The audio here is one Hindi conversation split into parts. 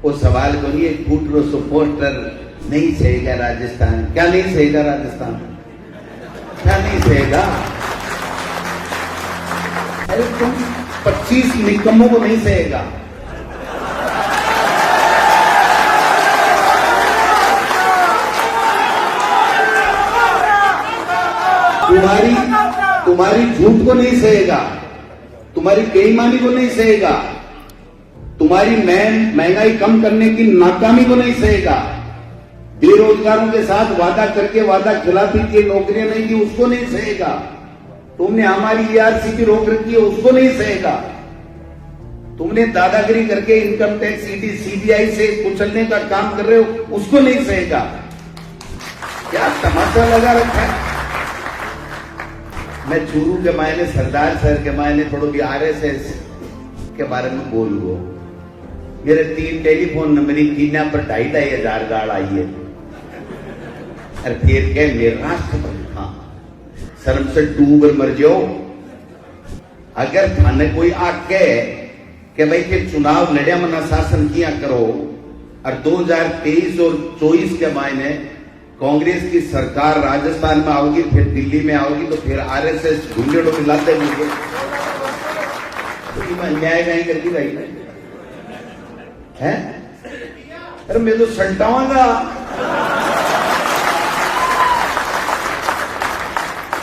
वो सवाल करिए फूटरो सपोर्टर नहीं सहेगा राजस्थान। क्या नहीं सहेगा राजस्थान? क्या नहीं सहेगा? अरे तुम 25 निकम्मों को नहीं सहेगा। तुम्हारी झूठ को नहीं सहेगा, तुम्हारी बेईमानी को नहीं सहेगा, तुम्हारी महंगाई कम करने की नाकामी को नहीं सहेगा, बेरोजगारों के साथ वादा करके वादा खिलाफी की नौकरियां नहीं दी उसको नहीं सहेगा, तुमने हमारी ERC की रोक रखी है उसको नहीं सहेगा, तुमने दादागिरी करके इनकम टैक्स CBI से कुचलने का काम कर रहे हो उसको नहीं सहेगा। क्या तमाशा लगा रखा है। मैं चूरू के मायने, सरदार शहर के मायने थोड़ा भी RSS के बारे में बोलूंगा। मेरे 3 टेलीफोन नंबर कीना पर 2,500 गाड़ आई है। अरे फिर क्या मेरे राष्ट्रपति था शर्म से डूब मर जाओ। अगर थाने कोई आके कि भाई के चुनाव लड़िया मना शासन किया करो और 2023 और 24 के मायने कांग्रेस की सरकार राजस्थान में आओगी, फिर दिल्ली में आओगी, तो फिर RSS ढूंढेड़ों में लाते होंगे तो अन्याय नहीं करती रही है। अरे मैं तो सल्टाऊंगा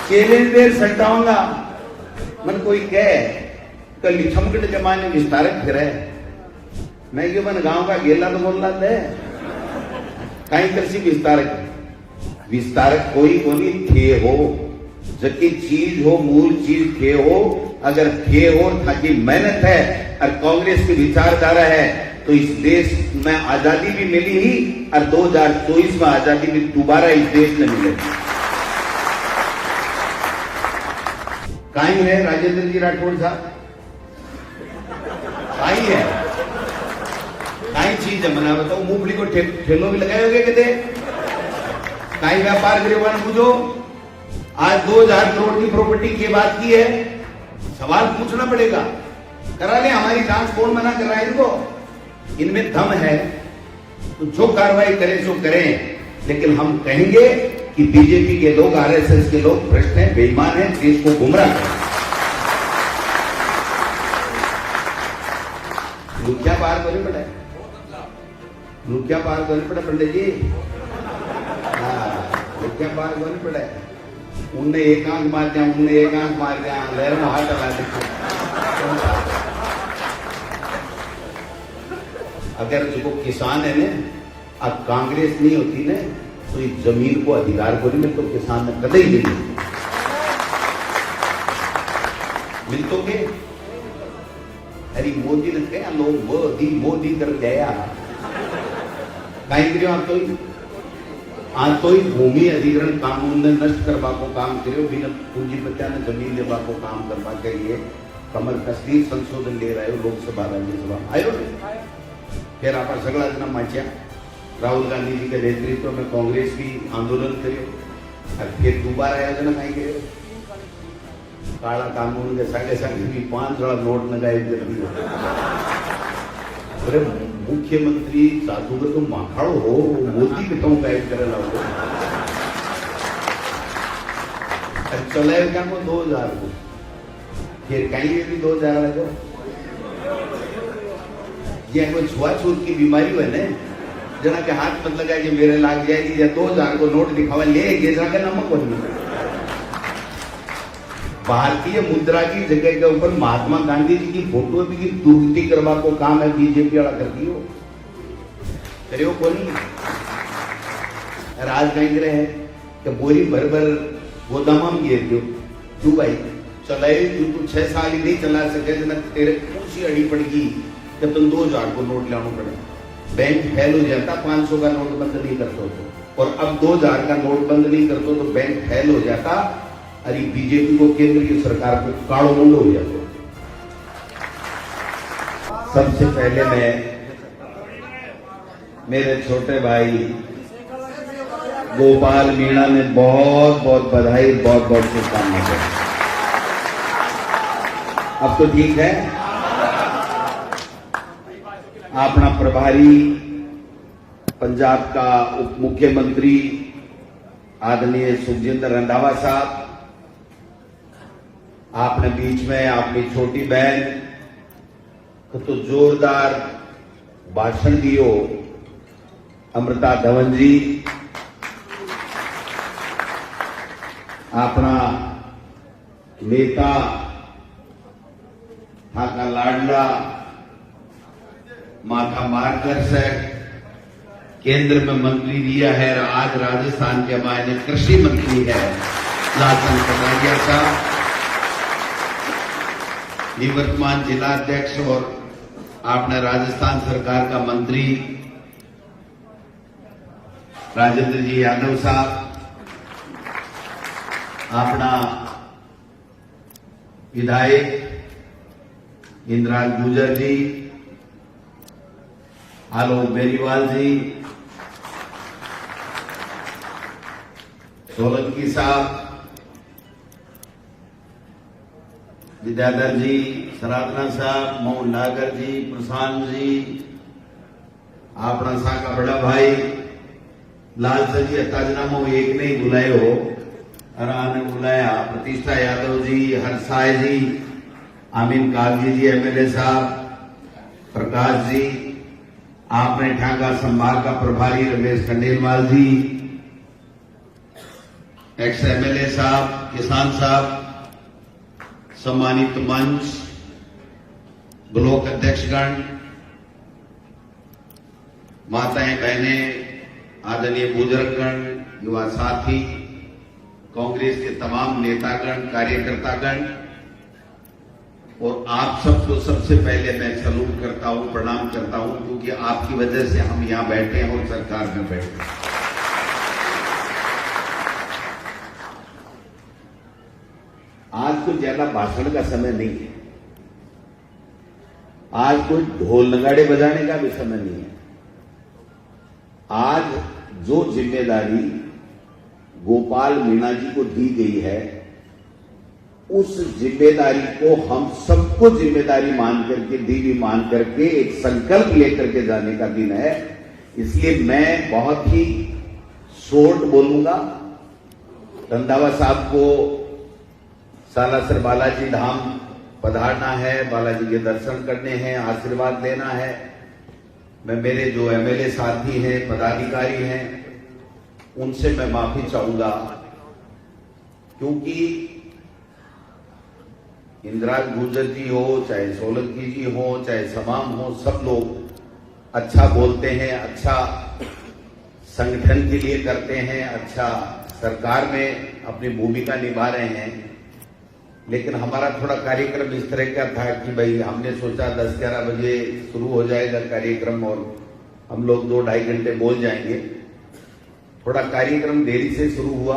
चैलेंजर सल्टाऊंगा। मन कोई कहे कल लिखमगढ़ जमाने विस्तारक फिर है, मैं क्यों मन गांव का गेला तो बोल रहा है कहीं कृषि विस्तारक। विस्तारक कोई कोई थे हो जबकि चीज हो, मूल चीज थे हो। अगर थे हो ताकि मेहनत है और कांग्रेस की विचारधारा है तो इस देश में आजादी भी मिली ही और 2024 में आजादी भी दोबारा इस देश में मिलेगी। कहीं है राजेंद्र जी राठौड़ साहब? कहीं है? कहीं चीज है मना बताओ। मूंगफली को ठेलों भी लगाए होगे कहते कहीं व्यापार गरीबान पूछो। आज 2,000 करोड़ की प्रॉपर्टी की बात की है, सवाल पूछना पड़ेगा। करा ले, हमारी जांच कौन मना कर रहा है इनको? इनमें दम है तो जो कार्रवाई करें सो करें, लेकिन हम कहेंगे कि बीजेपी के लोग, RSS के लोग भ्रष्ट हैं, बेईमान हैं, देश को गुमराह करें। लुकिया पार करनी पड़े, लुकिया पार करनी पड़े पंडित जी। लुकिया पार करनी पड़े। उनने एक आंख मार दिया, उनने एक आंख मार दिया, लहर में हाथ लगा दिया। अगर जो किसान है ना, अब कांग्रेस नहीं होती ना तो इस जमीन को अधिकार को नहीं, तो किसान ने कदे ही नहीं मिल तो के। अरे मोदी ने कहा लोग मोदी कर गया कहीं आप तो आज तो भूमि अधिग्रहण कानून ने नष्ट करवा को काम करो, बिना पूंजीपतिया ने जमीन लेवा को काम करवा के लिए कमर कश्मीर संशोधन ले रहे हो लोकसभा राज्यसभा आयो। फिर आप सगला जना माचा राहुल गांधी जी के नेतृत्व में कांग्रेस भी आंदोलन करो और फिर दोबारा आयोजन कहीं करो। काला कानून के सागे सागे भी 5 बड़ा नोट लगाए। अरे मुख्यमंत्री साधु का तो माखाड़ो हो, मोदी के तो गाइड करे ला चले क्या को 2,000 को फिर कहीं भी 2,000 लगो। ये कोई छुआछूत की बीमारी है ना, जना के हाथ मत लगा कि मेरे लाग जाएगी या 2,000 को नोट दिखावा ले जाकर नमक बन। भारतीय मुद्रा की जगह के ऊपर महात्मा गांधी जी की फोटो भी की दुर्गति करवा को काम है बीजेपी वाला कर दियो करियो को नहीं। राज कहीं रहे कि बोरी भर भर गोदाम में गिर दियो तू भाई चलाए तू 6 साल ही नहीं चला सके जना तेरे कुछ अड़ी पड़ गई कि तुम 2,000 को नोट लाना पड़े। बैंक फेल हो जाता, 500 का नोट बंद नहीं करते तो, और अब 2,000 का नोट बंद नहीं करते तो बैंक फेल हो जाता। अरे बीजेपी को, केंद्र की सरकार को काड़ो मुंडो हो जाता। सबसे पहले मैं मेरे छोटे भाई गोपाल मीणा ने बहुत बहुत बधाई, बहुत बहुत शुभकामनाएं। अब तो ठीक है, अपना प्रभारी पंजाब का उप मुख्यमंत्री आदरणीय सुखजिंदर रंधावा साहब, आपने बीच में अपनी छोटी बहन को तो जोरदार भाषण दियो, अमृता धवन जी, अपना नेता ठाका लाडला माथा मार्गदर्शक केंद्र में मंत्री दिया है, आज राजस्थान के मायने कृषि मंत्री है लालचंद कटारिया साहब, निवर्तमान जिला अध्यक्ष और आपने राजस्थान सरकार का मंत्री राजेंद्र जी यादव साहब, अपना विधायक इंद्राज गुर्जर जी, आलोक बेरीवाल जी, सोलंकी साहब, विद्याधर जी, सराधना साहब, मोहन नागर जी, प्रशांत जी, अपना सा का बड़ा भाई लालचंद जी ताजनामो एक नहीं बुलाए हो, ने बुलाया, प्रतिष्ठा यादव जी, हरसाय जी, आमीन कागजी जी, एमएलए साहब, प्रकाश जी, आपने ठाका संभाग का प्रभारी रमेश खंडेलवाल जी, एक्स एमएलए साहब, किसान साहब, सम्मानित मंच, ब्लॉक अध्यक्षगण, माताएं बहनें, आदरणीय बुजुर्गगण, युवा साथी, कांग्रेस के तमाम नेतागण, कार्यकर्तागण और आप सबको सबसे पहले मैं सलूट करता हूं, प्रणाम करता हूं, क्योंकि आपकी वजह से हम यहां बैठे हैं और सरकार में बैठे हैं। आज कोई ज्यादा भाषण का समय नहीं है, आज कोई ढोल नगाड़े बजाने का भी समय नहीं है। आज जो जिम्मेदारी गोपाल मीणा जी को दी गई है, उस जिम्मेदारी को हम सबको जिम्मेदारी मान करके, दीवी मान करके एक संकल्प लेकर के जाने का दिन है। इसलिए मैं बहुत ही शॉर्ट बोलूंगा। रंधावा साहब को सालासर बालाजी धाम पधारना है, बालाजी के दर्शन करने हैं, आशीर्वाद लेना है। मैं मेरे जो एमएलए साथी हैं, पदाधिकारी हैं, उनसे मैं माफी चाहूंगा, क्योंकि इंद्राज गुर्जर जी हो, चाहे सोलंकी जी हो, चाहे समाम हो, सब लोग अच्छा बोलते हैं, अच्छा संगठन के लिए करते हैं, अच्छा सरकार में अपनी भूमिका निभा रहे हैं। लेकिन हमारा थोड़ा कार्यक्रम इस तरह का था कि भाई हमने सोचा 10-11 बजे शुरू हो जाएगा कार्यक्रम और हम लोग 2-2.5 घंटे बोल जाएंगे। थोड़ा कार्यक्रम देरी से शुरू हुआ,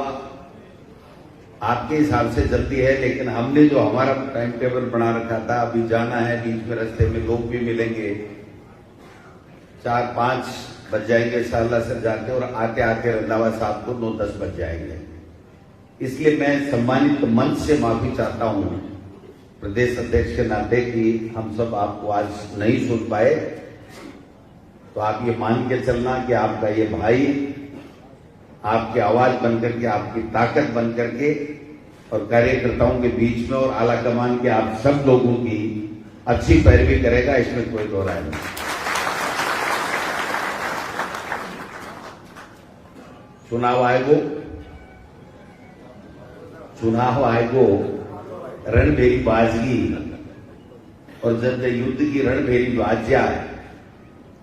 आपके हिसाब से जल्दी है, लेकिन हमने जो हमारा टाइम टेबल बना रखा था, अभी जाना है, बीच में रास्ते में लोग भी मिलेंगे, 4-5 बज जाएंगे सालासर जाते, और आते आते रंधावा साहब को 9-10 बज जाएंगे। इसलिए मैं सम्मानित मंच से माफी चाहता हूं प्रदेश अध्यक्ष के नाते कि हम सब आपको आज नहीं सुन पाए। तो आप ये मान के चलना कि आपका ये भाई आपकी आवाज बनकर के, आपकी ताकत बनकर के और कार्यकर्ताओं के बीच में और आला कमान के आप सब लोगों की अच्छी पैरवी करेगा, इसमें कोई दो राय नहीं। चुनाव आयोगो रणभेरी बाजगी, और जब युद्ध की रणभेरी बाज जाए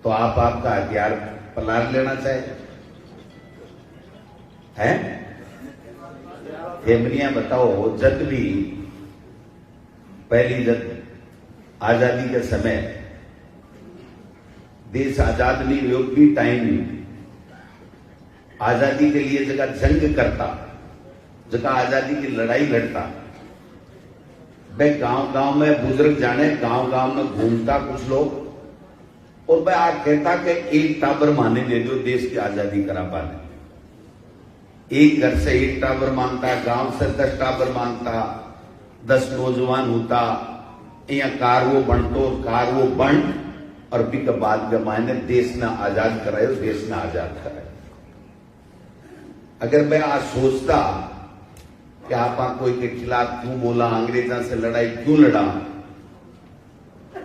तो आप आपका हथियार पलार लेना चाहिए है। हेमनिया बताओ, जब भी पहली जब आजादी के समय देश आजाद नहीं हुए, भी टाइम आजादी के लिए जगह जंग करता, जगह आजादी की लड़ाई लड़ता, मैं गांव गांव में बुजुर्ग जाने, गांव गांव में घूमता कुछ लोग, और मैं आज कहता कि एक टाबर माने दे दो देश की आजादी करा पाने। एक घर से एक टाबर मांगता, गांव से 10 टाबर मांगता, 10 नौजवान होता, या कार वो बनतो, कार वो बन और भी के बाद के मायने देश ने आजाद करायो, देश ने आजाद करायो। अगर मैं आज सोचता कि आप कोई के खिलाफ क्यों बोला, अंग्रेजा से लड़ाई क्यों लड़ा,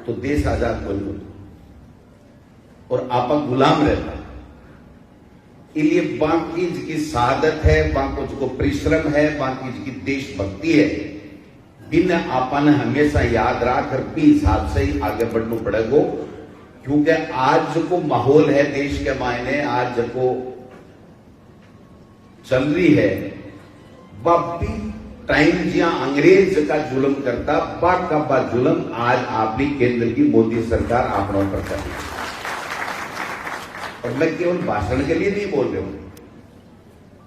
तो देश आजाद बोल दो और आप गुलाम रहता। इसलिए बाकी जिसकी शहादत है, बाकी जिसको परिश्रम है, बाकी जिसकी देशभक्ति है, बिन आपन हमेशा याद रखकर भी हिसाब से ही आगे बढ़ना पड़ेगा। क्योंकि आज जो माहौल है देश के मायने, आज जो चल रही है, वह भी टाइम जहां अंग्रेज का जुल्म करता, बाग का बा जुल्म आज आपकी केंद्र की मोदी सरकार आपनों पर कर रही है। और मैं केवल भाषण के लिए नहीं बोल रहा हूं,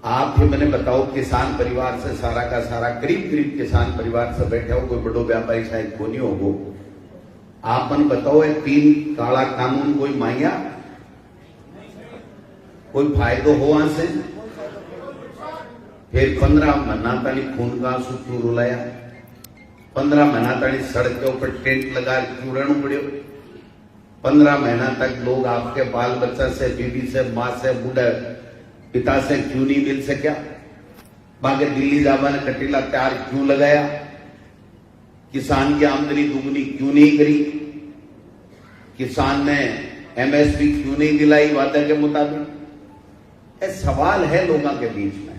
आप ही मैंने बताओ, किसान परिवार से सारा का सारा करीब किसान परिवार से बैठे हो, कोई बड़ो व्यापारी शायद को नहीं होगो। आप मन बताओ, 3 काला कानून कोई माया, कोई फायदो हो वहां से? फिर 15 महीना ताली खून का आंसू क्यों रुलाया? 15 महीना ताली सड़क के ऊपर टेंट लगा क्यों रहना पड़े? 15 महीना तक लोग आपके बाल बच्चा से, बीबी से, माँ से, बूढ़े पिता से क्यों नहीं मिल सका? बाकी दिल्ली जावा ने कटीला त्यार क्यों लगाया? किसान की आमदनी दुगनी क्यों नहीं करी? किसान ने एमएसपी क्यों नहीं दिलाई वादा के मुताबिक? ये सवाल है लोगों के बीच में।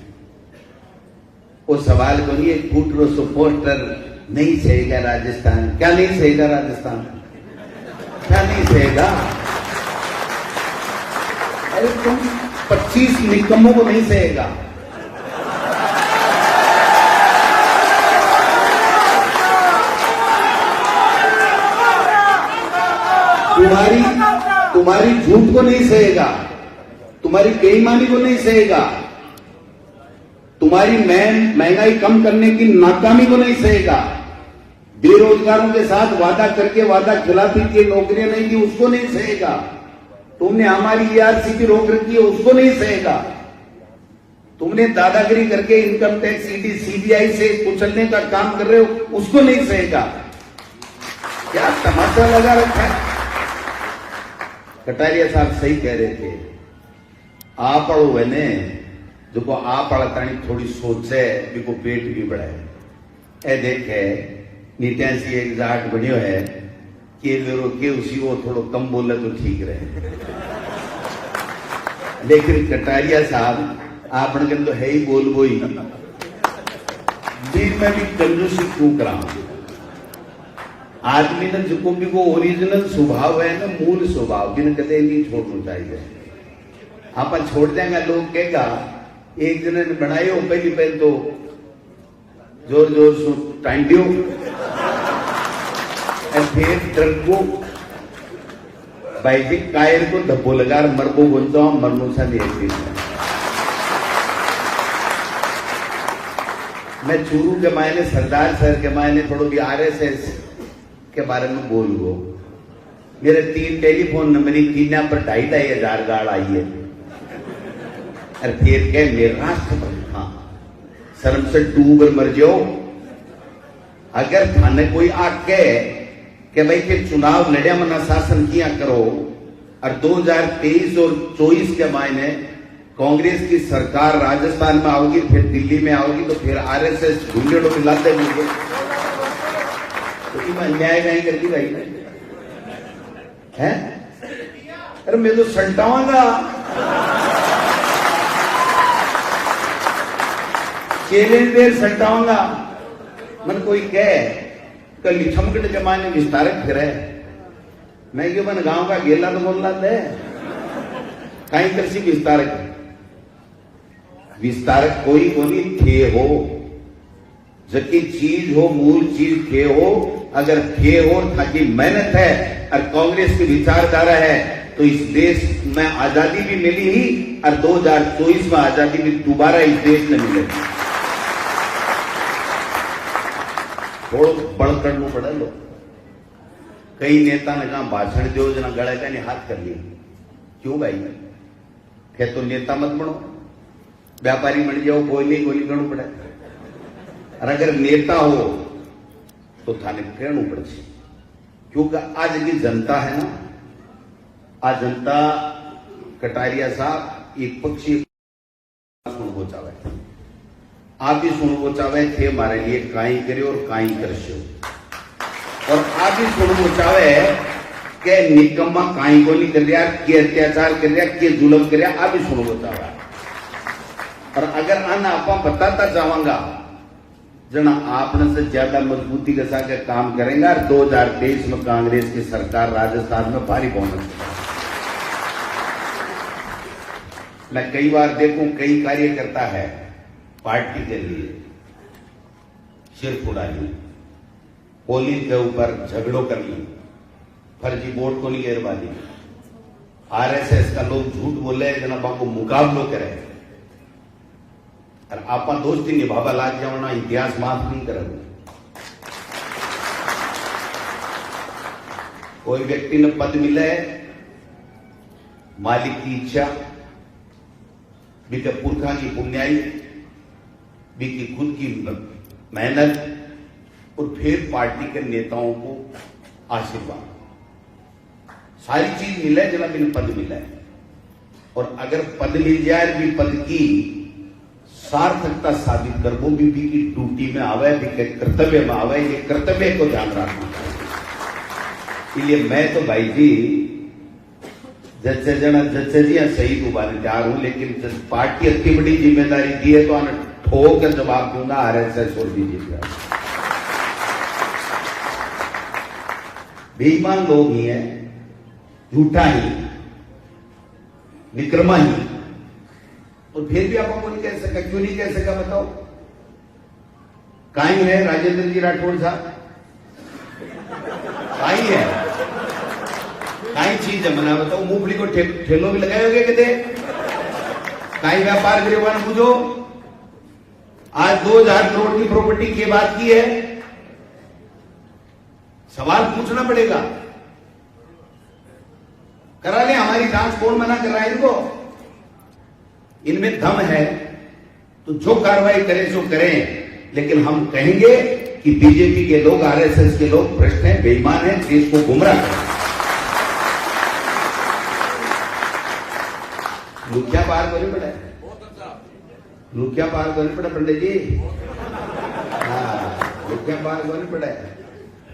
वो सवाल को नहीं, एक फुटरो सुपोस्टर नहीं सहेगा राजस्थान। क्या नहीं सहेगा राजस्थान? क्या नहीं सहेगा? अरे तुम 25 निकम्मों को नहीं सहेगा। तुम्हारी झूठ को नहीं सहेगा, तुम्हारी बेईमानी को नहीं सहेगा, तुम्हारी महंगाई कम करने की नाकामी को नहीं सहेगा, बेरोजगारों के साथ वादा करके वादा खिलाफी की नौकरियां नहीं दी उसको नहीं सहेगा, तुमने हमारी ईआरसीपी रोक रखी है उसको नहीं सहेगा, तुमने दादागिरी करके इनकम टैक्स ईडी सीबीआई से कुचलने का काम कर रहे हो उसको नहीं सहेगा। क्या तमाशा लगा रखा है? कटारिया साहब सही कह रहे थे, आप हुए ने जो आप तानी थोड़ी सोच है भी को पेट भी बढ़ाए। ए देखे नीत्यासी एक जाट बनियो है कि मेरे के उसी वो थोड़ा कम बोले तो ठीक रहे। लेकिन कटारिया साहब आपने तो है ही बोल बोई दिन में भी कंजूसी क्यों करा? आदमी ने जो भी को ओरिजिनल स्वभाव है ना, मूल स्वभाव भी कदे नहीं छोड़ना चाहिए। आप छोड़ देंगे लोग कहेगा एक जने ने बनाए हो पहली पहल तो जोर जोर से टांडियो फिर डरबो भाई कायर को धब्बो लगा मरबो बोल जाओ मरनू सा नहीं। मैं चूरू के मायने, सरदार शहर के मायने थोड़ा भी आरएसएस के बारे में बोल गो। मेरे 3 टेलीफोन नंबर कीना पर 2,500 गाड़ आई है। और फिर कह मेरे राष्ट्रपति हाँ शर्म से डूब मर जाओ। अगर थाने कोई आके कि भाई के चुनाव लड़िया मना शासन किया करो और 2023 और 24 के मायने कांग्रेस की सरकार राजस्थान में आओगी, फिर दिल्ली में आओगी, तो फिर आरएसएस ढूंढेड़ो मिलाते होंगे तो अन्याय नहीं करती भाई है। अरे मैं तो सल्टाऊंगा चैलेंज देर सल्टाऊंगा। मन कोई कहे कल लिखमकट जमाने विस्तारक फिर है, मैं क्यों मन गांव का गेला तो बोलना दे कहीं कृषि विस्तारक विस्तारक कोई कोनी थे हो जबकि चीज हो, मूल चीज थे हो। अगर थे हो ताकि मेहनत है और कांग्रेस की विचारधारा है तो इस देश में आजादी भी मिली ही और 2024 में आजादी भी दोबारा इस देश में मिलेगी। थोड़ा बड़ करना पड़ा लो। कई नेता ने कहा भाषण दो जना गले का नहीं हाथ कर लिए। क्यों भाई? क्या तो नेता मत बनो, व्यापारी बन जाओ, कोई नहीं करना पड़े। और अगर नेता हो तो थाने कहना पड़े, क्योंकि आज की जनता है ना आ जनता कटारिया साहब एक पक्षी सुनवो चावे, आप भी सुनवो चावे थे हमारे लिए काई करे और काई करशो, और आप भी सुनवो चावे के निकम्मा काई को नहीं कर रहा, के अत्याचार कर रहा, के जुल्म कर रहा, आप भी सुनवो चावे। और अगर अन आप बताता जाऊंगा जना आपने से ज्यादा मजबूती के साथ काम करेंगे और 2023 में कांग्रेस की सरकार राजस्थान में भारी बहुमत। मैं कई बार देखूं कई कार्यकर्ता है पार्टी के लिए सिर फुड़ानी, पोलिंग के ऊपर झगड़ों करनी, फर्जी वोट को नहीं गिरवानी, आरएसएस का लोग झूठ बोले जना बाको मुकाबलो करे और आप दोस्ती निभावा लाग जाओ, इतिहास माफ नहीं करोगे। कोई व्यक्ति ने पद मिला है, मालिक की इच्छा, बीते पुरखा की पुण्याई, बीती खुद की मेहनत और फिर पार्टी के नेताओं को आशीर्वाद, सारी चीज मिला है जना बिन पद मिला है। और अगर पद मिल जाए भी पद की सार्थकता साबित कर वो भी की ड्यूटी में आवे, भी के कर्तव्य में आवे, ये कर्तव्य को ध्यान रखना। इसलिए मैं तो भाई जी जच्चे जी सही दोबारा तैयार हूं, लेकिन पार्टी इतनी बड़ी जिम्मेदारी दी है तो आने ठोक कर जवाब दूंगा, आरएसएस और बीजेपी बेईमान लोग ही है, झूठा ही, विक्रमा ही, और फिर भी आपको नहीं कह सका। क्यों नहीं कह सका बताओ? काई है राजेंद्र जी राठौड़ साहब, काई है, काई चीज है मना बताओ? मूंगफली को ठेलों भी लगाए होगे कहते काई व्यापार गरीबान पूछो। आज 2000 करोड़ की प्रॉपर्टी की बात की है, सवाल पूछना पड़ेगा। करा ले हमारी जांच, कौन मना कर रहा है इनको? इनमें दम है तो जो कार्रवाई करें सो करें, लेकिन हम कहेंगे कि बीजेपी के लोग, आरएसएस के लोग भ्रष्ट हैं, बेईमान हैं, देश को गुमराह करें। लुकिया पार करनी पड़े, लुकिया पार करनी पड़े पंडित जी, हाँ लुकिया पार करनी पड़े।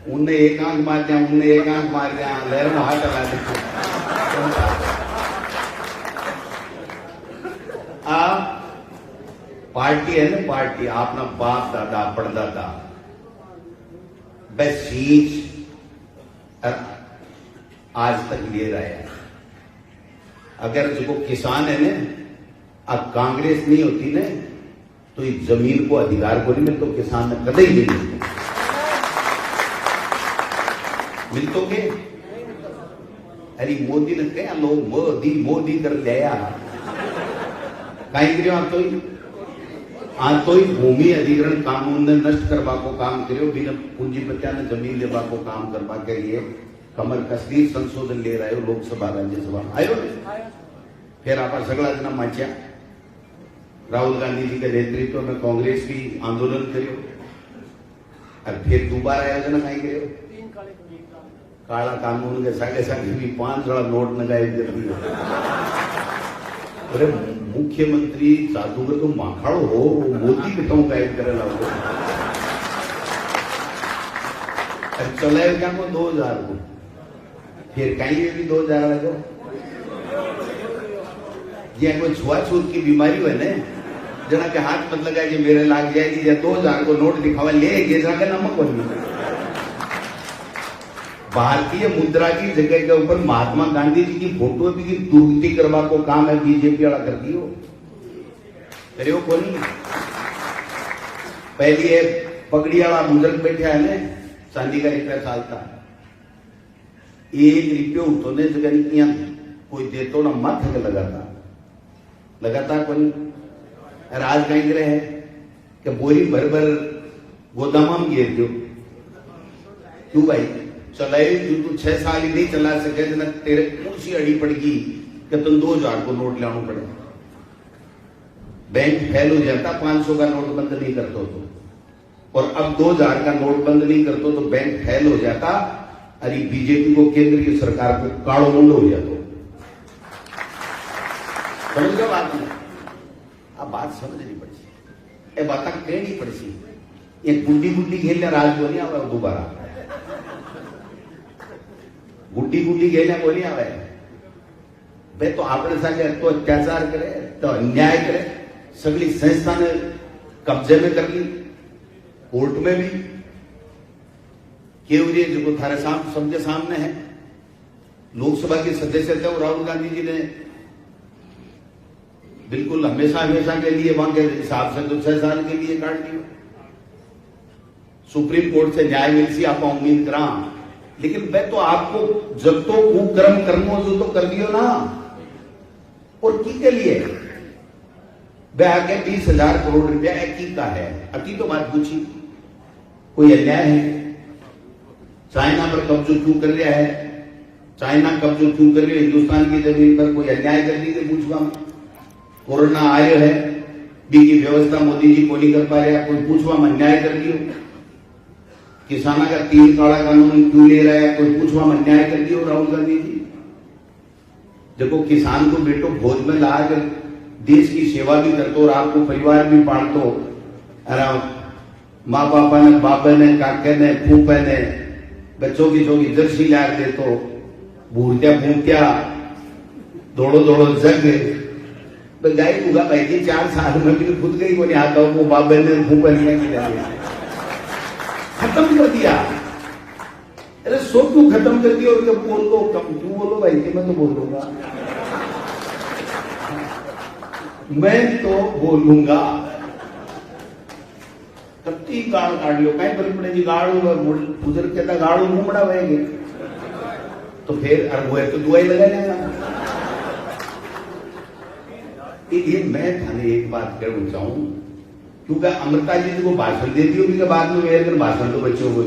उनने एक आंख मार दिया, उनने एक आंख मार दिया, लहर में हाथ लगा दिया। आप पार्टी है ना, पार्टी अपना बाप दादा परदादा बस सींच आज तक ले रहा है। अगर जो किसान है ना, अब कांग्रेस नहीं होती ना तो इस जमीन को अधिकार को नहीं मिलता, तो किसान ने कदे ही नहीं मिलतो के। अरे मोदी ने कहा लोग मोदी मोदी कर लिया, कहीं करियो आप तो ही भूमि अधिग्रहण कानून ने नष्ट करवा को काम करियो, बिना पूंजीपतिया ने जमीन लेवा को काम करवा के लिए कमर कसरी संशोधन ले रहे हो लोकसभा राज्यसभा आयो। फिर आप सगला जना माचा राहुल गांधी जी के नेतृत्व में कांग्रेस भी आंदोलन करियो, और फिर दोबारा आयोजन कहीं करियो काला कानून के सागे सागे भी 5 बड़ा नोट लगाए जरूरी। अरे मुख्यमंत्री जादूगर तो माखाड़ो हो, मोदी कितों गायब करे लाओ चलाए क्या को 2000 को, फिर कहीं भी 2000 लगो। ये कोई छुआछूत की बीमारी है ना, जना के हाथ मत लगा कि मेरे लाग जाएगी, या 2000 को नोट दिखावा ले जाकर नमक बनी। भारतीय मुद्रा की जगह के ऊपर महात्मा गांधी जी की फोटो भी की दुर्गति करवा को काम है बीजेपी वाला कर दियो, करियो को नहीं। पहली है पगड़ी वाला बुजुर्ग बैठा है ना, चांदी का रुपया चालता, 1 रुपये उठोने जगह नहीं कोई देतो ना मत लगातार कोई राज कहीं करे है कि बोरी भर भर गोदाम में गिर दो। क्यों भाई चलाए तू 6 साल ही नहीं चला सके ना, तेरे ऊंची अड़ी पड़गी कि तुम 2000 को नोट लाना पड़े। बैंक फेल हो जाता, 500 का नोट बंद नहीं करते तो, और अब 2000 का नोट बंद नहीं करते तो बैंक फेल हो जाता। अरे बीजेपी को, केंद्र की सरकार को काड़ो मुंडो हो जाता। समझ गए बात में? आ बात समझनी पड़सी, ए बात कहनी पड़सी। ये गुड्डी गुड्डी खेलने राज बोली आवे दोबारा, गुड्डी गुड्डी खेलने बोली आवे भाई। तो आपने साथे तो अत्याचार करे, तो अन्याय करे, सगली संस्था ने कब्जे में कर ली, कोर्ट में भी केवरिए जो थारे सबके सामने है। लोकसभा की सदस्य थे राहुल गांधी जी ने बिल्कुल हमेशा हमेशा के लिए वहां के हिसाब से तो 6 साल के लिए काट दिया। सुप्रीम कोर्ट से न्याय मिल सी आप उम्मीद करा, लेकिन मैं तो आपको जब तो कुकर्म कर्मो जो तो कर दियो ना, और की के लिए वह आगे 20,000 करोड़ रुपया की का है। अति तो बात पूछी, कोई अन्याय है? चाइना पर कब्जो क्यों कर रहा है? चाइना कब्जो क्यों कर रही है हिंदुस्तान की जमीन पर? कोई अन्याय कर दी पूछवा? कोरोना आयो है, बी की व्यवस्था मोदी जी को नहीं कर पा रहा, कोई पूछवा में अन्याय कर दियो? किसाना का 3 काला कानून क्यों ले रहा है, कोई पूछवा में अन्याय कर दियो राहुल गांधी जी? देखो किसान को बेटो भोज में लाकर देश की सेवा भी करते और आपको परिवार भी पालतो, माँ बापा ने, बाबा ने, काके ने, फूफे ने बच्चों की जोगी जर्सी ला दे तो भूतिया भूतिया दौड़ो दौड़ो जग गाय उगा भाई जी 4 साल में भी खुद गई को नहीं आता, वो बाबा ने फूफे ने खत्म कर दिया। अरे सो क्यों खत्म कर दिया? और जब बोल दो कम क्यों बोलो भाई जी, मैं तो बोल दूंगा, मैं तो बोलूंगा। कत्ती गाड़ काट लो, कहीं पर पड़े जी गाड़ू गुजर के था गाड़ू घूमड़ा वहेंगे तो फिर अरे तो दुआई लगा लेगा। ये मैं थाने एक बात कहना चाहूं, क्योंकि अमृता जी को भाषण दे दी होगी बाद में मेरे भाषण तो बच्चों को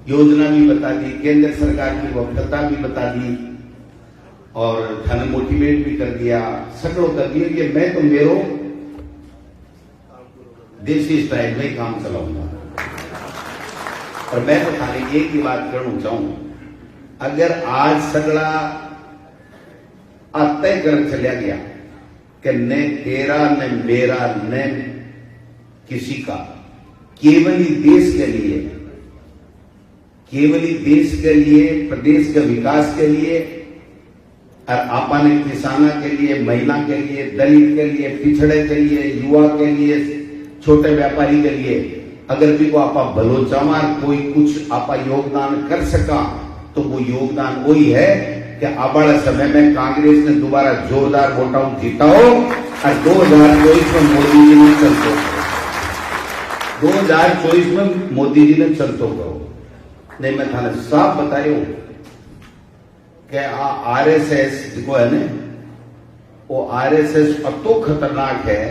योजना भी बता दी, केंद्र सरकार की वक्तव्यता भी बता दी और थाने मोटिवेट भी कर दिया, सैकड़ों कर दिए। ये मैं तो मेरो देसी स्टाइल में काम चलाऊंगा। और मैं तो थाने एक ही बात करना चाहूं, अगर आज सगड़ा तय कर चला गया कि न तेरा न मेरा न किसी का, केवल ही देश के लिए, केवल ही देश के लिए, प्रदेश के विकास के लिए, और आपा ने किसाना के लिए, महिला के लिए, दलित के लिए, पिछड़े के लिए, युवा के लिए, छोटे व्यापारी के लिए अगर भी को आपा भलो चमार कोई कुछ आपा योगदान कर सका तो वो योगदान वही है कि आबाड़ा समय में कांग्रेस ने दोबारा जोरदार वोटाऊ जीताओ और 2024 में मोदी जी ने चलतो, 2024 में मोदी जी ने चलतो करो। नहीं मैं थाने साफ बता रही हूं कि आरएसएस जो है ना, वो आरएसएस अब तो खतरनाक है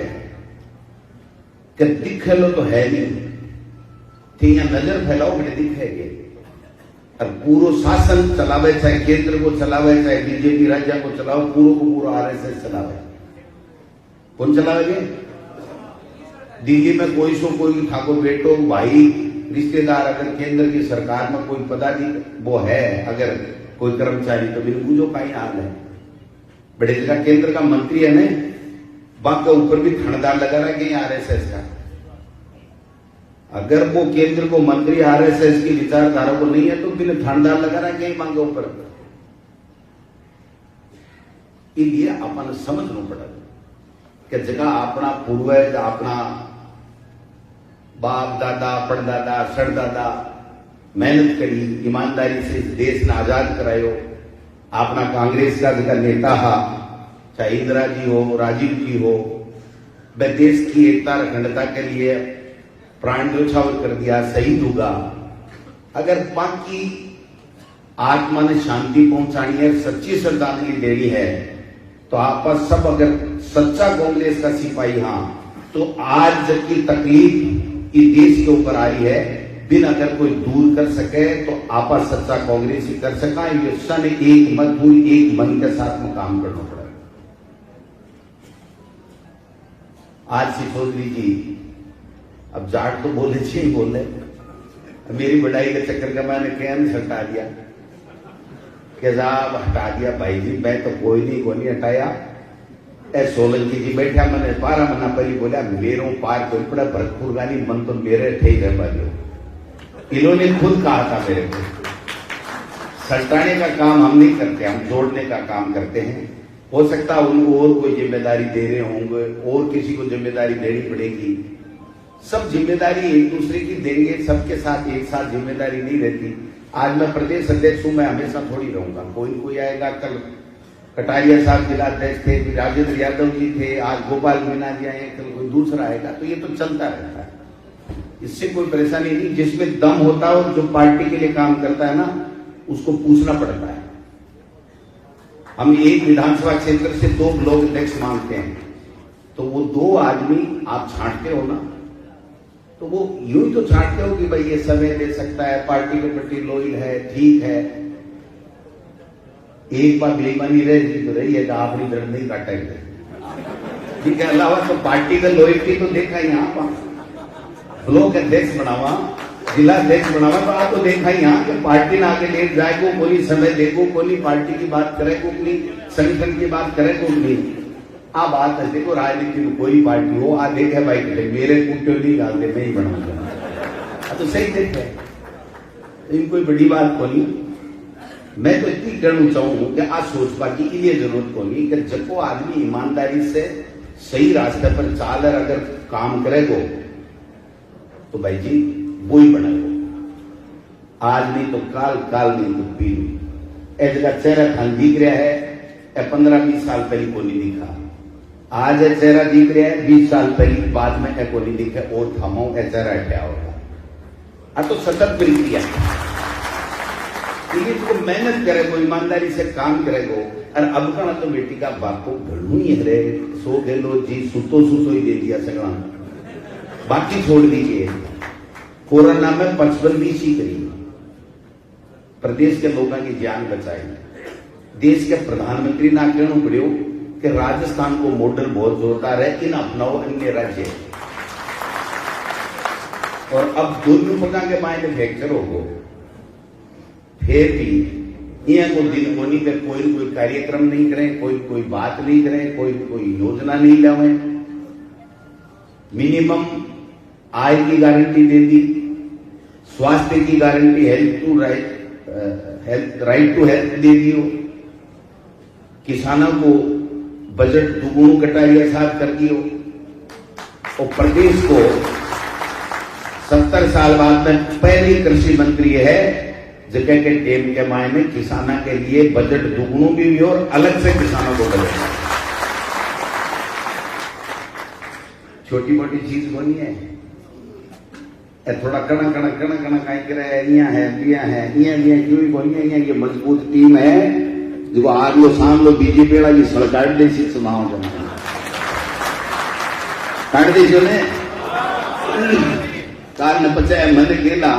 कि दिखे लो तो है नहीं, ठीक है नजर फैलाओ बड़े दिखेंगे और पूरा शासन चलावे, चाहे केंद्र को चलावे, चाहे बीजेपी राज्य को चलाओ, पूरा को पूरा आरएसएस चलावे। कौन चलावेंगे? दिल्ली में कोई सो कोई ठाकुर बेटो भाई रिश्तेदार अगर केंद्र की सरकार में कोई पदाधिकारी वो है, अगर कोई कर्मचारी तो बिल्कुल जो कहीं हाल है, बड़े जगह केंद्र का मंत्री है ना, बाप के ऊपर भी थानेदार लगा रहा है आरएसएस का। अगर वो केंद्र को मंत्री आरएसएस की विचारधारा को नहीं है तो बिना थानेदार लगा रहा है मांग के ऊपर। इसलिए अपन समझना पड़ा कि जगह अपना पूर्वज, अपना बाप दादा, परदादा, सरदादा मेहनत करी, ईमानदारी से इस देश ने आजाद करायो। अपना कांग्रेस का जगह नेता हा, चाहे इंदिरा जी हो, राजीव जी हो, वह देश की एकता और अखंडता के लिए प्राण न्यौछावर कर दिया, शहीद होगा। अगर बाकी आत्मा ने शांति पहुंचानी है, सच्ची श्रद्धांजलि देनी है, तो आप सब अगर सच्चा कांग्रेस का सिपाही हां तो आज जबकि तकलीफ इस देश के ऊपर आ रही है, बिन अगर कोई दूर कर सके तो आप सच्चा कांग्रेस ही कर सका। ये सन एक मत हुई, एक मन के साथ में काम करना पड़ा। आज सिसोदिया जी अब जाट तो बोले छी बोले, मेरी बढ़ाई के चक्कर का मैंने क्या नहीं हटा दिया कि साहब हटा दिया भाई जी, मैं तो कोई नहीं हटाया, ए सोलंकी जी बैठा मैंने 12 महीना पहले बोला मेरो पार कोई पड़ा भरतपुर गानी मन तो मेरे थे ही इन्होंने खुद कहा था मेरे को। सल्टाने का काम हम नहीं करते, हम जोड़ने का काम करते हैं। हो सकता है उनको और कोई जिम्मेदारी दे रहे होंगे और किसी को जिम्मेदारी देनी पड़ेगी। सब जिम्मेदारी एक दूसरे की देंगे, सबके साथ एक साथ जिम्मेदारी नहीं रहती। आज मैं प्रदेश अध्यक्ष हूं, मैं हमेशा थोड़ी रहूंगा, कोई कोई आएगा। कल कटारिया साहब जिलाध्यक्ष थे, राजेंद्र यादव जी थे, आज गोपाल मीना जी आए, कल कोई दूसरा आएगा। तो ये तो चलता रहता है, इससे कोई परेशानी नहीं। जिसमें दम होता है और जो पार्टी के लिए काम करता है ना, उसको पूछना पड़ता है। हम एक विधानसभा क्षेत्र से 2 ब्लॉक अध्यक्ष मांगते हैं, तो वो 2 आदमी आप छांटते हो ना, तो वो यूं ही तो छांटते हो कि भाई ये समय दे सकता है, पार्टी के प्रति लॉयल है, ठीक है। एक बार बेईमानी रहेगी तो रही है कि आपने दर्द नहीं काटेंगे, ठीक है। अलावा तो पार्टी का लॉयल्टी तो देखा ही आप, ब्लॉक अध्यक्ष बनावा, जिला अध्यक्ष बनावा, तो आपको देखा ही यहाँ कि पार्टी ना आगे लेट जाए को, कोई समय देखो, कोई पार्टी की बात करे को, कोई संगठन की बात करे को नहीं। आ बात है, देखो राजनीति में कोई पार्टी हो, आ देखे भाई मेरे कुटियो नहीं डालते, मैं ही बनाऊंगा, तो सही देखे, इन कोई बड़ी बात को नहीं। मैं तो इतनी कहना चाहूँ कि आज सोचवा की ये जरूरत को नहीं कि जब आदमी ईमानदारी से सही रास्ते पर चाल और अगर काम करेगो तो भाई जी वो ही बनेगो। आज नहीं तो काल, काल नहीं तो पीर। ए जगह चेहरा खान दिख रहा है, 15-20 साल पहले को नहीं दिखा। आज ये चेहरा दिख रहा है, 20 साल पहले बाद में ए को नहीं दिखा, और थमाओ ए चेहरा क्या होगा। अब तो सतत प्रीतिया तो मेहनत करेगो, ईमानदारी से काम करेगो। और अब का तो बेटी का बापो घड़ू ही है, सो गेलो जी सुतो सुतो ही दे दिया सगला, बाकी छोड़ दीजिए। कोरोना में 55-20 ही करी, प्रदेश के लोगों की जान बचाई। देश के प्रधानमंत्री ना कहना पड़ो कि राजस्थान को मॉडल बहुत जोरदार है, इन अपनाओ अन्य राज्य। और अब दुर्नुपका के मायने फ्रैक्चर होगो, फिर भी यहाँ को दिन कोनी पे कोई कार्यक्रम नहीं करें, कोई बात नहीं करें, कोई योजना नहीं लावे। मिनिमम आय की गारंटी दे दी, स्वास्थ्य की गारंटी, राइट टू हेल्थ दे दियो, किसानों को बजट दुगुणों कटारिया साफ कर दियो, और प्रदेश को 70 साल बाद में पहली कृषि मंत्री है जगह के टेम के मायने किसानों के लिए बजट दुगुणों भी और अलग से किसानों को बजट। छोटी मोटी चीज को नहीं है, थोड़ा कणा कणा कणा कणा कहीं करे क्यों कोई है, ये मजबूत टीम है जो आज लो शाम लो बीजेपी वाला की सरकार देसी सुनाओ जमा काट दीजिए ने काल ने पचाया मैंने गेला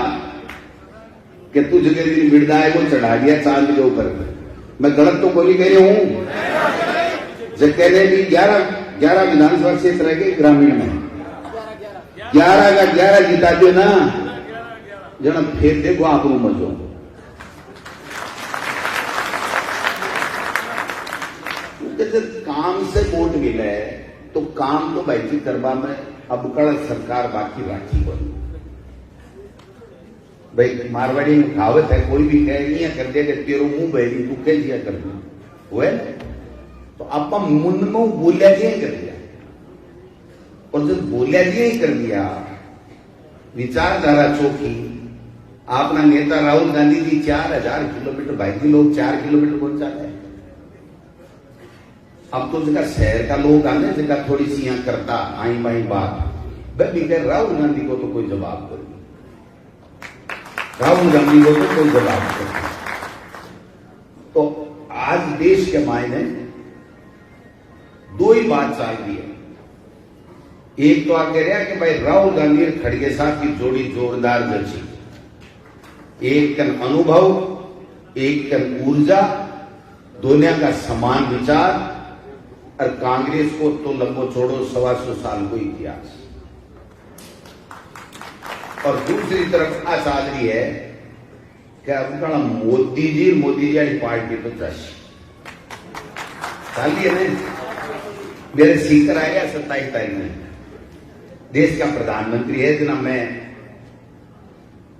कि तू जगह दिन बिरदाए को चढ़ा दिया चांद के ऊपर। मैं गलत तो कोई कह रही हूं। जब कहने भी 11 विधानसभा क्षेत्र रह गए ग्रामीण में, 11 का 11 जिता दो ना, जना फिर देखो आप मजो। काम से वोट मिले तो काम तो भाई जी करवा में अब कल सरकार बाकी राखी बनी। भाई मारवाड़ी में कहावत है, कोई भी कहे कर दिया कि तेरो मुंह बहरी तू कह दिया कर दिया हुए, तो आप मुन में बोलिया जी कर दिया, और जब बोलिया जी कर दिया विचारधारा चौकी। अपना नेता राहुल गांधी जी 4000 किलोमीटर भाई जी लोग 4 किलोमीटर कौन जाता है। अब तो जगह शहर का लोग आने जगह थोड़ी सी यहाँ करता आई माई बात, भाई राहुल गांधी को तो कोई जवाब करो, राहुल गांधी को तो कोई जवाब करो। तो आज देश के मायने 2 ही बात चल रही है। एक तो आप कह रहे हैं कि भाई राहुल गांधी और खड़गे साहब की जोड़ी जोरदार जची, एक कन अनुभव, एक कन ऊर्जा, दोनों का समान विचार, और कांग्रेस को तो लंबो छोड़ो 125 साल को इतिहास। और दूसरी तरफ आ चल रही है कि अब मोदी जी वाली पार्टी तो चल रही है ना। मेरे सीकर आएगा 27 तारीख में, देश का प्रधानमंत्री है जना मैं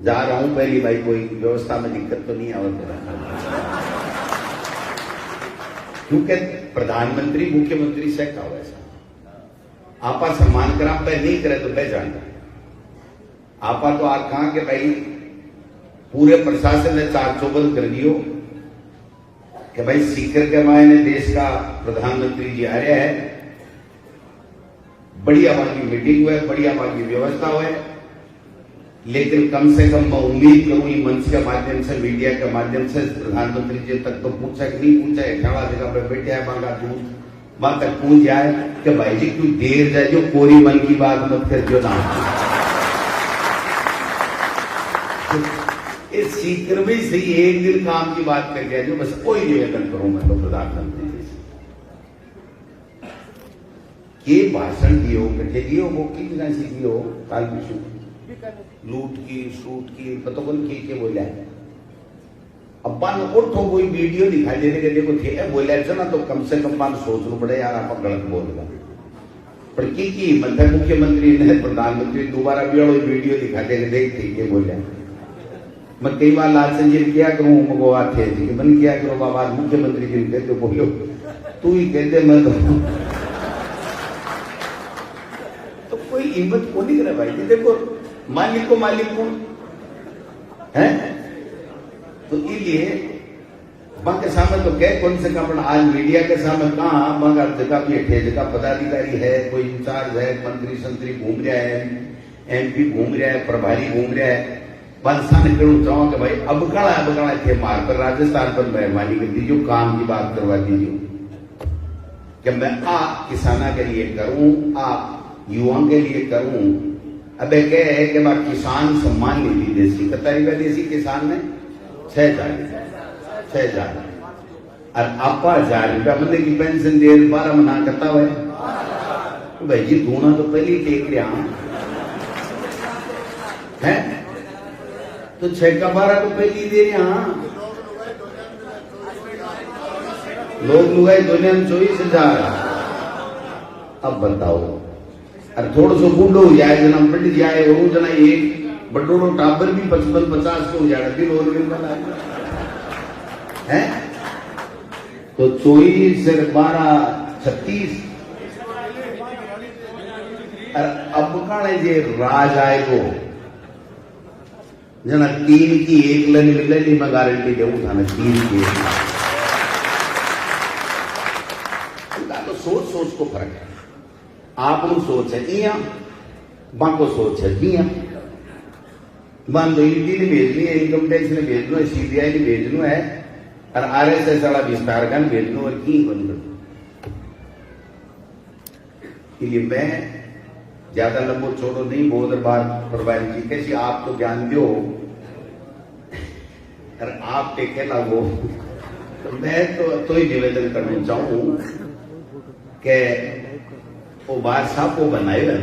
जा रहा हूं। पहली भाई कोई व्यवस्था में दिक्कत तो नहीं आवत, क्योंकि प्रधानमंत्री मुख्यमंत्री से कहा वैसा आपा सम्मान करा पे नहीं करे तो बह जाना। आपा तो आज कहा कि भाई पूरे प्रशासन ने चार चौबंद कर दियो कि भाई सीकर के मायने देश का प्रधानमंत्री जी आ रहा है, बढ़िया वहां की मीटिंग हुए, बढ़िया वहां की व्यवस्था हुए। लेकिन कम से कम मैं उम्मीद करूं ये मंच के माध्यम से, मीडिया के माध्यम से प्रधानमंत्री जी तक तो पूछा कि नहीं पूछा है, खड़ा जगह पे बैठे है मांगा दूध वहां तक पूछ जाए कि भाई जी क्यों देर जाए, जो कोरी मन की बात मत कर जो ना। इस सीकर में सही एक दिन काम की बात कर गया जो बस कोई निवेदन करूं मैं तो प्रधानमंत्री जी से ये भाषण दियो कटे दियो वो की जगह से दियो काल विशु लूट की शूट की पता कौन की बोला है। अब्बा ने उठो कोई वीडियो दिखाई देने के देखो थे बोला ना तो कम से कम बात सोचना पड़े यार आप गलत बोल रहा पर की मतलब मुख्यमंत्री ने प्रधानमंत्री दोबारा भी वीडियो दिखा देने देख थे बोला। मैं कई बार लाल संजीव किया करूं मगो आते थे कि मन किया करो बाबा मुख्यमंत्री जी कहते तो बोलो तू ही कहते मैं तो कोई हिम्मत को नहीं करे भाई जी। देखो मालिक को है तो इसलिए के सामने तो कह कौन से कम आज मीडिया के सामने कहा मगर जगह भी है जगह पदाधिकारी है, कोई इंचार्ज है, मंत्री संतरी घूम रहा है, एमपी घूम रहा है, प्रभारी घूम रहा है। बादशाह ने कहूँ चाहूँ कि भाई अब कड़ा थे मार पर राजस्थान पर मेहरबानी कर दीजिए, काम की बात करवा दीजिए कि मैं आप किसाना के लिए करूं, आप युवाओं के लिए करूं। अब क्या है कि मैं किसान सम्मान निधि देसी कितना रुपया देसी किसान ने 6,000 और आपा 1,000 रुपया मतलब की पेंशन दे 12 महीना करता हुआ तो भाई जी धूना तो पहले ही टेक रहा है तो 6 का 12 तो पहले ही दे रहे लोग लुगाई दुनिया में 24,000। अब बताओ और थोड़ा सा बूढ़ो हो जाए जना बढ़ जाए वो जना एक बड़ोड़ो टाबर भी 55-50 को हो जाए दिल और है तो 24 से 12 36 और अब काने जे राज आएगो जना 3 की 1 लेनी मैं गारंटी दूं था ना 3 की तो सोच को फर्क है। आप सोच है इया बाको सोच है बिया बंद ईडी ने भेजनी है, इनकम टैक्स ने भेजना है, सीबीआई ने भेजना है और आरएसएस वाला विस्तार का भेजना और की बंद इसलिए मैं ज्यादा लंबो छोड़ो नहीं बहुत बार प्रभारी जी कैसी आप तो ज्ञान दो और आप टेके लागो तो मैं तो ही निवेदन करना चाहूं कि वो बादशाह को बनाए ना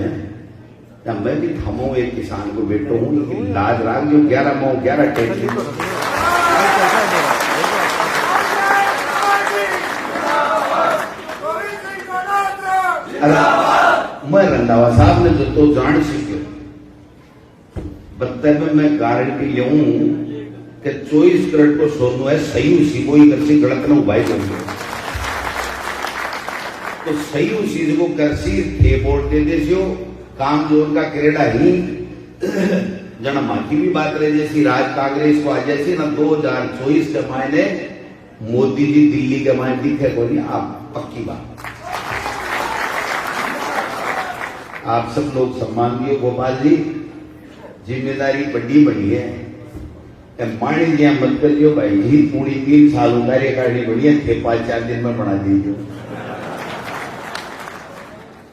या मैं भी थमो एक किसान को बेटो हूं लेकिन लाज राग जो 11 टैक्स मैं रंधावा साहब ने जो तो जान सीखे बत्तर में मैं गारंटी लेऊं कि 24 करोड़ को सोनू है सही उसी को ही कर गलत ना भाई कर तो सही उस चीज को करसी थे बोलते देसियो काम जोर का क्रेडा ही जना माँ की भी बात रहे जैसी राज कांग्रेस को आ जैसी ना 2024 के मायने मोदी जी दिल्ली के मायने दिखे को नहीं आप पक्की बात आप सब लोग सम्मान दिए गोपाल जी जिम्मेदारी बड़ी बड़ी है माणी दिया मत करियो भाई जी पूरी 3 साल कार्यकारिणी बढ़िया थे 5-4 दिन में बना दीजिए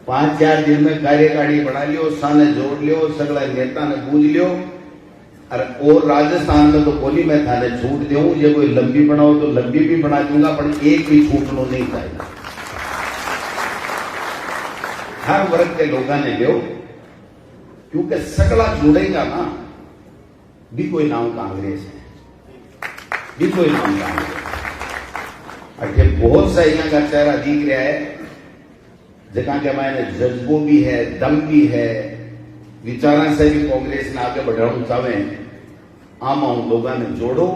5-4 दिन में कार्यकारिणी बना लियो साने जोड़ लियो सगला नेता ने बूझ लियो और राजस्थान में तो बोली मैं थाने छूट दूं ये कोई लंबी बनाओ तो लंबी भी बना दूंगा पर एक भी छूटनो नहीं चाहिए। हर वर्ग के लोगों ने लियो क्योंकि सगला जुड़ेगा ना भी कोई नाम कांग्रेस है भी कोई नाम कांग्रेस अरे बहुत सा यहाँ का चेहरा दिख रहा है जगह के मायने जज्बो भी है, दम भी है, विचारा से भी कांग्रेस ने आगे बढ़ाना चाहे। आम लोगों ने जोड़ो,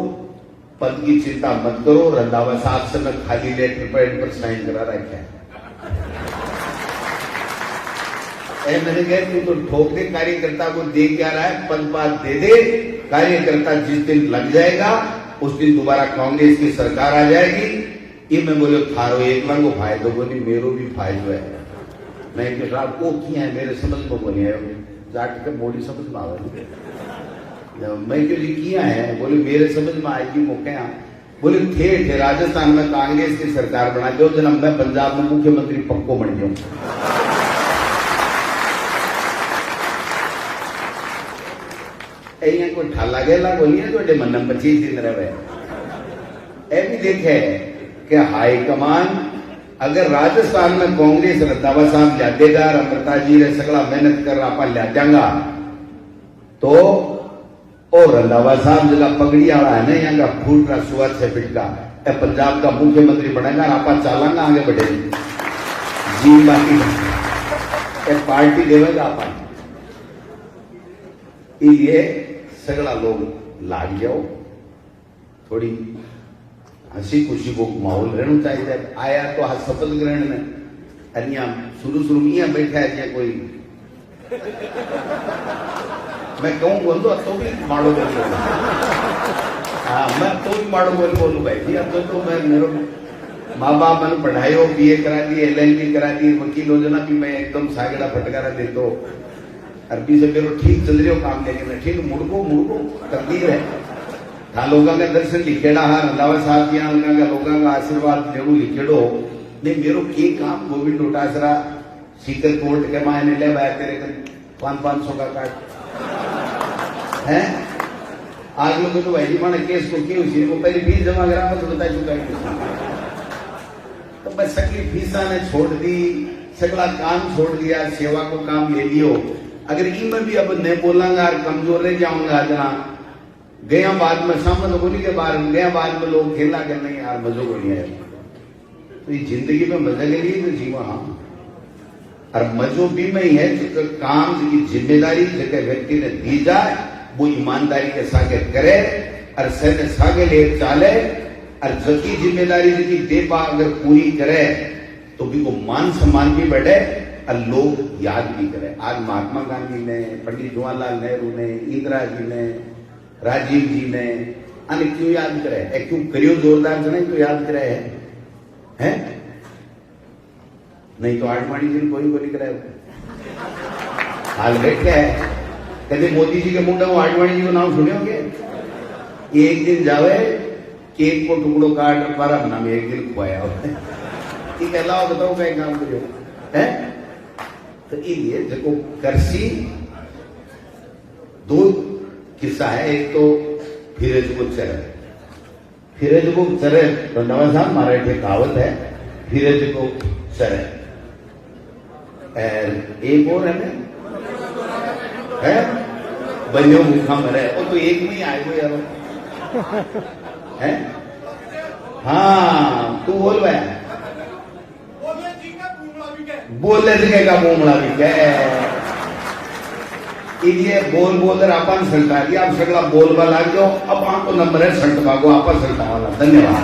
पद की चिंता मत करो। रंधावा साहब से मैं खाली लेटर पैड पर साइन करा रखा है। मैंने कहा तू तो ठोक दे, कार्यकर्ता को दे क्या रहा है, पद बात दे दे। कार्यकर्ता जिस दिन लग जाएगा उस दिन दोबारा कांग्रेस की सरकार आ जाएगी। ये मैं बोले थारो एक को फायदो को नहीं, मेरो भी फायदो है। मैं को किया है मेरे समझ में बोले जाट के मोड़ी समझ में आवे। मैं क्यों जी किया है, बोले मेरे समझ में आएगी मौके। बोले थे राजस्थान में कांग्रेस की सरकार बना दो, जन्म मैं पंजाब में मुख्यमंत्री पक्को बन जाऊं। कोई ठाला गेला बोलिए तो मन में 25 दिन रहे। ए भी देखे कि हाईकमान अगर राजस्थान में कांग्रेस रंधावा साहब लिया अमृता जी ने सगला मेहनत कर आप लिया जाऊंगा तो और रंधावा साहब जगह पगड़ी वाला है ना यहाँ का फूट रहा सुअर से पिटका पंजाब का मुख्यमंत्री बनेगा। आप चालांगा आगे बढ़ेगी जी, बाकी पार्टी देवेगा आप। ये सगला लोग लाग जाओ, थोड़ी हंसी खुशी को माहौल रहना चाहिए। आया तो आज शपथ ग्रहण में अनिया शुरू में यहाँ बैठा है कोई मैं कहूँ बोल दो तो भी माड़ो बोल बोलू। हाँ मैं तो भी माड़ो बोल बोलू भाई जी। अब तो मैं मेरे माँ बाप मैंने पढ़ाई हो, BA करा दी, LLB करा दी, वकील हो जाना भी मैं एकदम सागड़ा फटकारा दे तो अरबी से मेरे ठीक चल रही हो काम, लेकिन ठीक मुड़को तकदीर है। था लोगों का दर्शन लिखेड़ा है रंधावा साहब की लोगों का आशीर्वाद जरूर लिखेड़ो। नहीं मेरो के काम गोविंद डोटासरा सीकर कोर्ट के मायने ले बाया तेरे 500 का काट है। आज लोग तो भाई माने केस को क्यों इसी को पहले फीस जमा करा तो बता चुका है। तो बस सकली फीसा ने छोड़ दी, सगला काम छोड़ दिया, सेवा को काम ले लियो। अगर इनमें भी अब नहीं बोलांगा और कमजोर रह जाऊंगा जहाँ गया बाद में सामने बोली के बाहर गया बाद में लोग खेला कर नहीं यार मजो को नहीं आया। तो ये जिंदगी में मजा के लिए तो जीवा। हाँ और मजो भी में ही है जो काम की जिम्मेदारी जगह व्यक्ति ने दी जाए वो ईमानदारी के सागे करे और सह सागे ले चाले और जकी जिम्मेदारी जकी दे पा अगर पूरी करे तो भी वो मान सम्मान भी बढ़े और लोग याद भी करे। आज महात्मा गांधी ने, पंडित जवाहरलाल नेहरू ने, इंदिरा जी ने, राजीव जी ने अने क्यों याद करे है, क्यों करियो जोरदार से नहीं तो याद करे है? नहीं तो आडवाणी जी ने कोई बोली कराए हाल बैठे है। कहते मोदी जी के मुंडा में आडवाणी जी को नाम सुने एक दिन जावे केक को टुकड़ो काट पर अपना में एक दिन खुआया कहलाओ बताओ क्या काम करियो है। तो ये देखो करसी दो किस्सा है। एक तो फिरेज को चरे रंधावा साहब मराठी कहावत है फिरेज को चरे। एक और है बनियो भूखा मरे, वो तो एक में ही आए वो यार है। हाँ तू बोल भाई बोले का बूमड़ा भी क्या ये बोल अपन सल्टा दिया। आप सगला बोलवा लाग जाओ। अब आपको नंबर है सल्ट भागो आप सल्टा वाला। धन्यवाद।